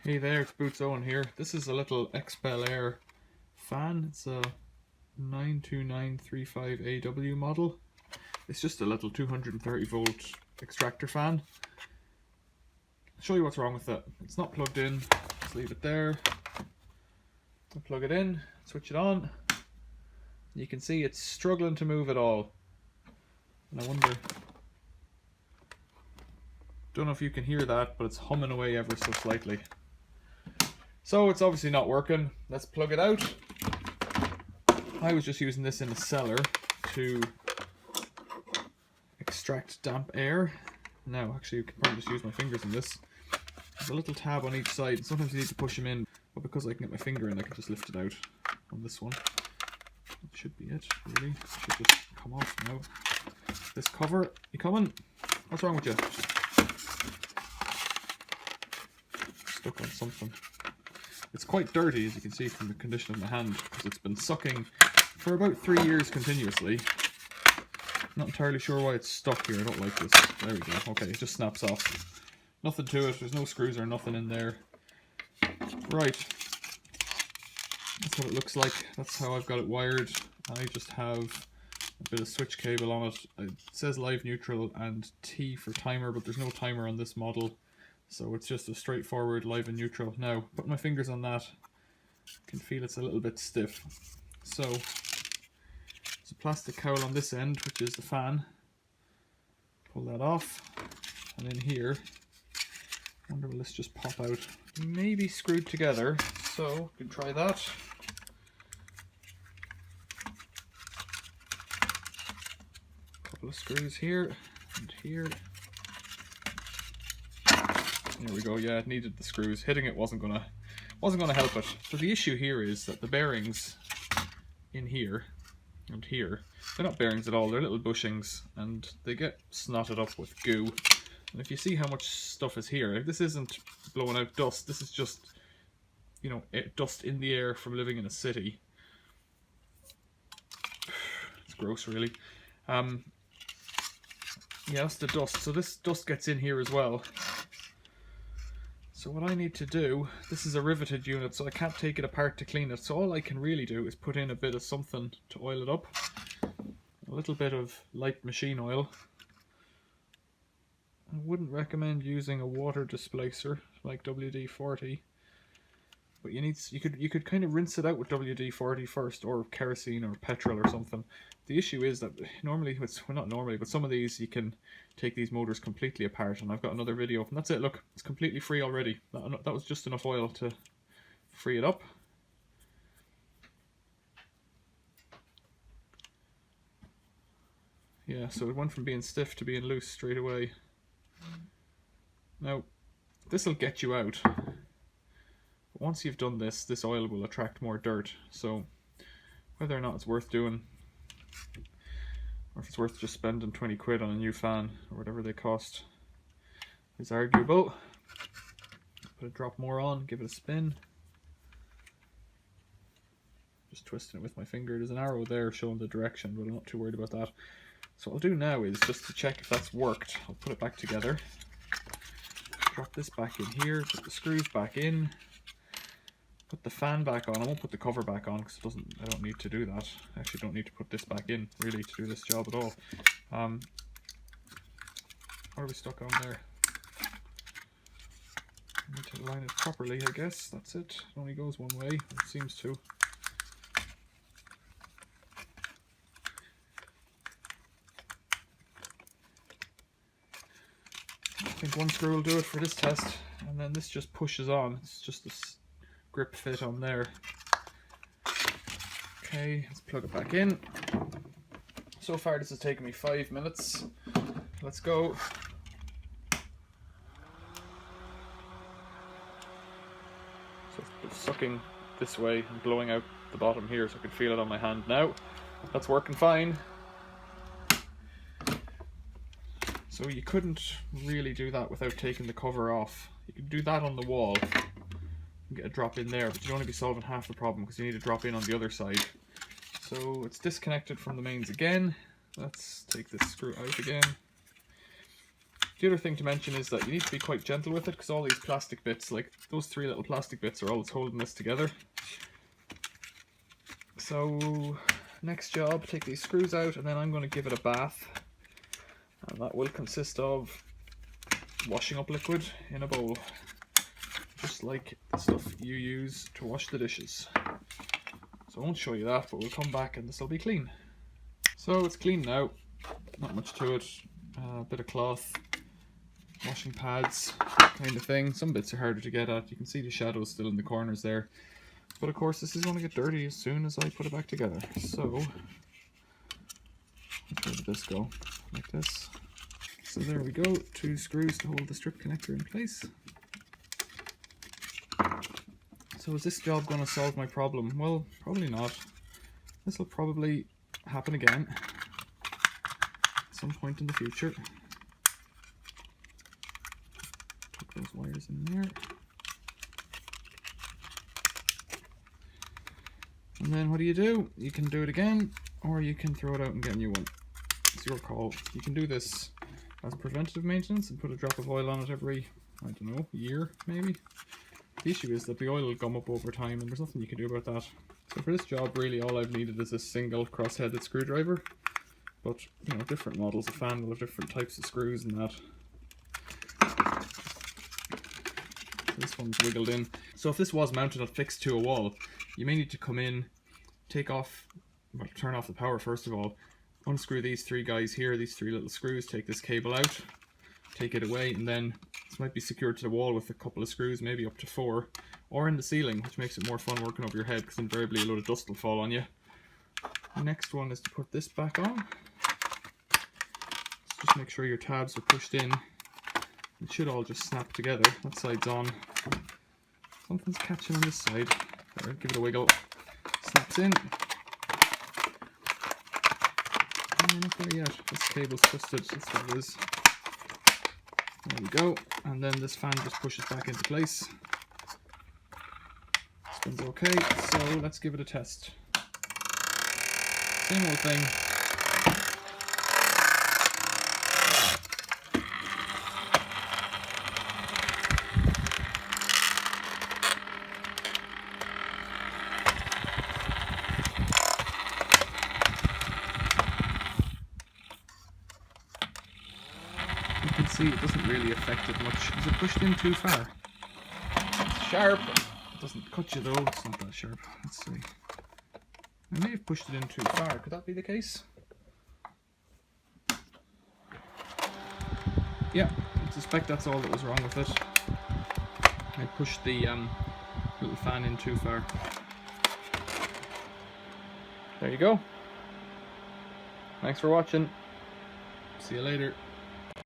Hey there, it's Boots Owen here. This is a little Xpelair Fan. It's a 92935AW model. It's just a little 230 volt extractor fan. I'll show you what's wrong with it. It's not plugged in. Just leave it there. I'll plug it in, switch it on. You can see it's struggling to move at all. And I wonder, don't know if you can hear that, but it's humming away ever so slightly. So it's obviously not working. Let's plug it out. I was just using this in the cellar to extract damp air. Now, actually, you can probably just use my fingers in this. There's a little tab on each side. Sometimes you need to push them in, but because I can get my finger in, I can just lift it out on this one. That should be it, really. It should just come off now. This cover, you coming? What's wrong with you? Stuck on something. It's quite dirty, as you can see from the condition of my hand, because it's been sucking for about 3 years continuously. Not entirely sure why it's stuck here. I don't like this. There we go. Okay, it just snaps off. Nothing to it. There's no screws or nothing in there. Right. That's what it looks like. That's how I've got it wired. I just have a bit of switch cable on it. It says live neutral and T for timer, but there's no timer on this model. So it's just a straightforward live and neutral. Now, put my fingers on that. You can feel it's a little bit stiff. So, there's a plastic cowl on this end, which is the fan. Pull that off. And in here, I wonder will this just pop out? Maybe screwed together. So, you can try that. Couple of screws here and here. There we go. Yeah, it needed the screws. Hitting it wasn't gonna help it. So the issue here is that the bearings in here and here, they're not bearings at all. They're little bushings, and they get snotted up with goo. And if you see how much stuff is here, this isn't blowing out dust. This is just, you know, dust in the air from living in a city. It's gross, really. Yeah, that's the dust. So this dust gets in here as well. So what I need to do, this is a riveted unit, so I can't take it apart to clean it. So all I can really do is put in a bit of something to oil it up. A little bit of light machine oil. I wouldn't recommend using a water displacer like WD-40. But you could kind of rinse it out with WD-40 first, or kerosene or petrol or something. The issue is that normally, well, not normally, but some of these you can take these motors completely apart, and I've got another video, and that's it. Look, it's completely free already. That was just enough oil to free it up. Yeah, so it went from being stiff to being loose straight away. Now, this will get you out. But once you've done this, this oil will attract more dirt. So whether or not it's worth doing, or if it's worth just spending 20 quid on a new fan, or whatever they cost, is arguable. Put a drop more on, give it a spin. Just twisting it with my finger. There's an arrow there showing the direction, but I'm not too worried about that. So what I'll do now is, just to check if that's worked, I'll put it back together. Drop this back in here, put the screws back in. Put the fan back on. I won't put the cover back on because I don't need to do that. I actually don't need to put this back in really to do this job at all. What are we stuck on there? I need to line it properly, I guess. That's it. It only goes one way. It seems to. I think one screw will do it for this test, and then this just pushes on. It's just this grip fit on there. Okay, let's plug it back in. So far this has taken me 5 minutes. Let's go. So it's sucking this way and blowing out the bottom here, so I can feel it on my hand now. That's working fine. So you couldn't really do that without taking the cover off. You could do that on the wall and get a drop in there, but you'd only be solving half the problem because you need a drop in on the other side. So it's disconnected from the mains again. Let's take this screw out again. The other thing to mention is that you need to be quite gentle with it, because all these plastic bits, like those 3 little plastic bits, are all that's holding this together. So next job, take these screws out, and then I'm going to give it a bath, and that will consist of washing up liquid in a bowl, just like the stuff you use to wash the dishes. So I won't show you that, but we'll come back and this will be clean. So it's clean now, not much to it, a bit of cloth, washing pads kind of thing. Some bits are harder to get at, you can see the shadows still in the corners there, but of course this is going to get dirty as soon as I put it back together. So where did this go? Like this. So there we go, 2 screws to hold the strip connector in place. So is this job going to solve my problem? Well, probably not. This will probably happen again at some point in the future. Put those wires in there. And then what do? You can do it again, or you can throw it out and get a new one. It's your call. You can do this as preventative maintenance and put a drop of oil on it every, I don't know, year maybe. The issue is that the oil will gum up over time and there's nothing you can do about that. So for this job, really all I've needed is a single cross-headed screwdriver. But, you know, different models of fan will have different types of screws and that. So this one's wiggled in. So if this was mounted and fixed to a wall, you may need to come in, take off, well, turn off the power first of all, unscrew these 3 guys here, these 3 little screws, take this cable out, take it away, and then this might be secured to the wall with a couple of screws, maybe up to 4, or in the ceiling, which makes it more fun working over your head because invariably a load of dust will fall on you. The next one is to put this back on. So just make sure your tabs are pushed in. It should all just snap together. That side's on. Something's catching on this side. There, give it a wiggle. Snaps in. Oh, not there yet. This cable's twisted. That's what it is. There we go. And then this fan just pushes back into place. Spins okay. So let's give it a test. Same old thing. You can see it doesn't really affect it much. Is it pushed in too far? It's sharp. It doesn't cut you though. It's not that sharp. Let's see. I may have pushed it in too far. Could that be the case? Yeah, I suspect that's all that was wrong with it. I pushed the little fan in too far. There you go. Thanks for watching. See you later.